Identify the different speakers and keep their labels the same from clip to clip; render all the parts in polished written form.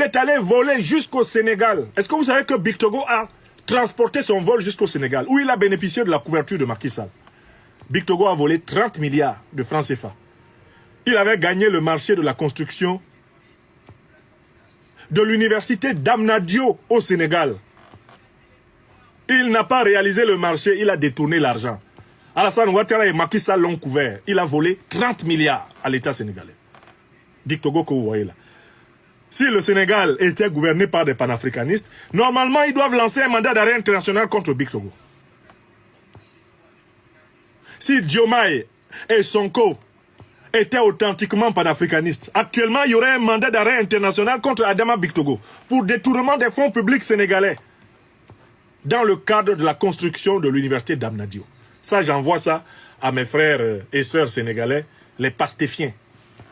Speaker 1: est allé voler jusqu'au Sénégal. Est-ce que vous savez que Bictogo a transporté son vol jusqu'au Sénégal, où il a bénéficié de la couverture de Macky Sall? Bictogo a volé 30 milliards de francs CFA. Il avait gagné le marché de la construction de l'université d'Amnadio au Sénégal. Il n'a pas réalisé le marché, il a détourné l'argent. Alassane Ouattara et Macky Sall l'ont couvert. Il a volé 30 milliards à l'État sénégalais. Bictogo que vous voyez là. Si le Sénégal était gouverné par des panafricanistes, normalement ils doivent lancer un mandat d'arrêt international contre Bictogo. Si Diomaye et Sonko étaient authentiquement panafricanistes, actuellement il y aurait un mandat d'arrêt international contre Adama Bictogo pour détournement des fonds publics sénégalais dans le cadre de la construction de l'université d'Amnadio. Ça, j'envoie ça à mes frères et sœurs sénégalais, les pastéfiens,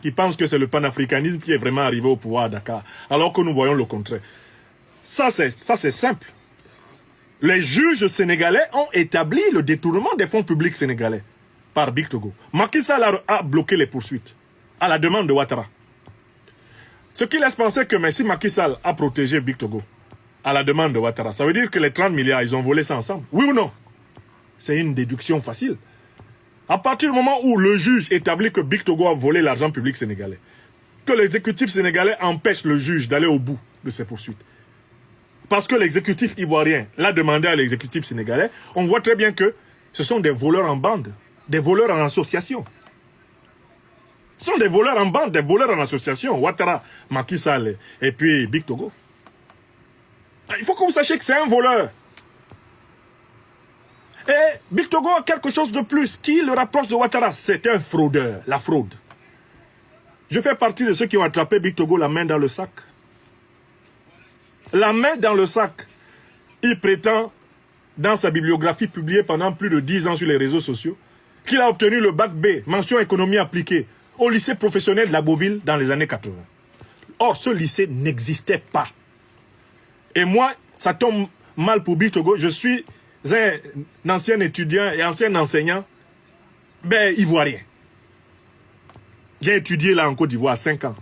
Speaker 1: qui pensent que c'est le panafricanisme qui est vraiment arrivé au pouvoir à Dakar, alors que nous voyons le contraire. Ça, c'est simple. Les juges sénégalais ont établi le détournement des fonds publics sénégalais par Bictogo. Macky Sall a bloqué les poursuites à la demande de Ouattara. Ce qui laisse penser que si Macky Sall a protégé Bictogo à la demande de Ouattara, ça veut dire que les 30 milliards, ils ont volé ça ensemble. Oui ou non? C'est une déduction facile. À partir du moment où le juge établit que Bictogo a volé l'argent public sénégalais, que l'exécutif sénégalais empêche le juge d'aller au bout de ses poursuites, parce que l'exécutif ivoirien l'a demandé à l'exécutif sénégalais, on voit très bien que ce sont des voleurs en bande, des voleurs en association. Ce sont des voleurs en bande, des voleurs en association. Ouattara, Macky Sall et puis Bictogo. Il faut que vous sachiez que c'est un voleur. Et Bictogo a quelque chose de plus qui le rapproche de Ouattara. C'est un fraudeur, la fraude. Je fais partie de ceux qui ont attrapé Bictogo la main dans le sac. La main dans le sac. Il prétend, dans sa bibliographie publiée pendant plus de 10 ans sur les réseaux sociaux, qu'il a obtenu le bac B, mention économie appliquée, au lycée professionnel de la Beauville dans les années 80. Or, ce lycée n'existait pas. Et moi, ça tombe mal pour Bictogo. Je suis un ancien étudiant et ancien enseignant ivoirien. J'ai étudié là en Côte d'Ivoire 5 ans.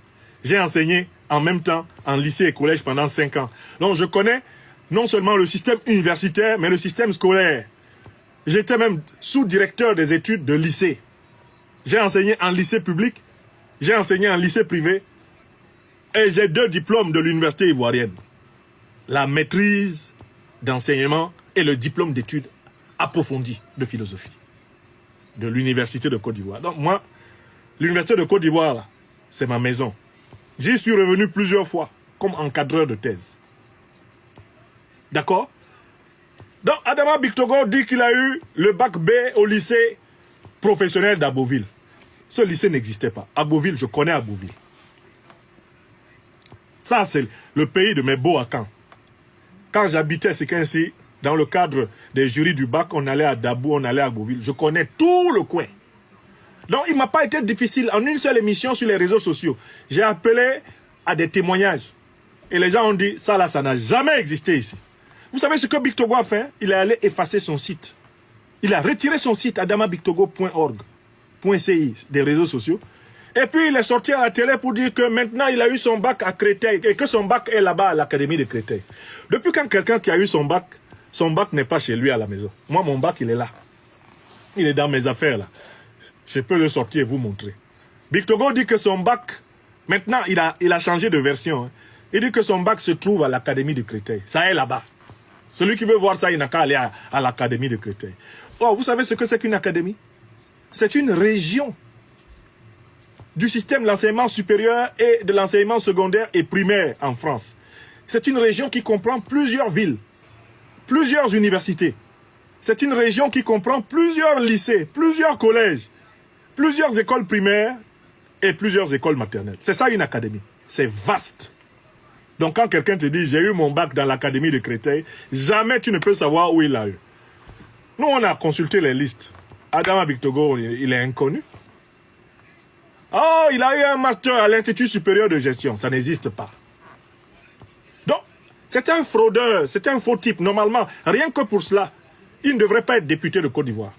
Speaker 1: J'ai enseigné en même temps en lycée et collège pendant 5 ans. Donc je connais non seulement le système universitaire, mais le système scolaire. J'étais même sous-directeur des études de lycée. J'ai enseigné en lycée public, j'ai enseigné en lycée privé et j'ai 2 diplômes de l'université ivoirienne. La maîtrise d'enseignement et le diplôme d'études approfondies de philosophie de l'université de Côte d'Ivoire. Donc moi, l'université de Côte d'Ivoire, c'est ma maison. J'y suis revenu plusieurs fois comme encadreur de thèse. D'accord? Donc Adama Bictogo dit qu'il a eu le bac B au lycée professionnel d'Abbeville. Ce lycée n'existait pas. Abbeville, je connais Abbeville. Ça, c'est le pays de mes beaux Akans. Quand j'habitais c'est qu'ainsi, dans le cadre des jurys du bac, on allait à Dabou, on allait à Abbeville. Je connais tout le coin. Donc, il ne m'a pas été difficile. En une seule émission sur les réseaux sociaux, j'ai appelé à des témoignages. Et les gens ont dit, ça là, ça n'a jamais existé ici. Vous savez ce que Bictogo a fait? Il est allé effacer son site. Il a retiré son site adamabictogo.org.ci des réseaux sociaux. Et puis, il est sorti à la télé pour dire que maintenant, il a eu son bac à Créteil et que son bac est là-bas à l'Académie de Créteil. Depuis quand quelqu'un qui a eu son bac n'est pas chez lui à la maison. Moi, mon bac, il est là. Il est dans mes affaires, là. Je peux le sortir et vous montrer. Bictogo dit que son bac, maintenant, il a changé de version. Hein. Il dit que son bac se trouve à l'Académie de Créteil. Ça est là-bas. Celui qui veut voir ça, il n'a qu'à aller à l'Académie de Créteil. Oh, vous savez ce que c'est qu'une académie? C'est une région du système de l'enseignement supérieur et de l'enseignement secondaire et primaire en France. C'est une région qui comprend plusieurs villes, plusieurs universités. C'est une région qui comprend plusieurs lycées, plusieurs collèges, plusieurs écoles primaires et plusieurs écoles maternelles. C'est ça une académie. C'est vaste. Donc quand quelqu'un te dit « j'ai eu mon bac dans l'Académie de Créteil », jamais tu ne peux savoir où il l'a eu. Nous, on a consulté les listes. Adama Bictogo, il est inconnu. Oh, il a eu un master à l'Institut supérieur de gestion. Ça n'existe pas. Donc, c'est un fraudeur, c'est un faux type. Normalement, rien que pour cela, il ne devrait pas être député de Côte d'Ivoire.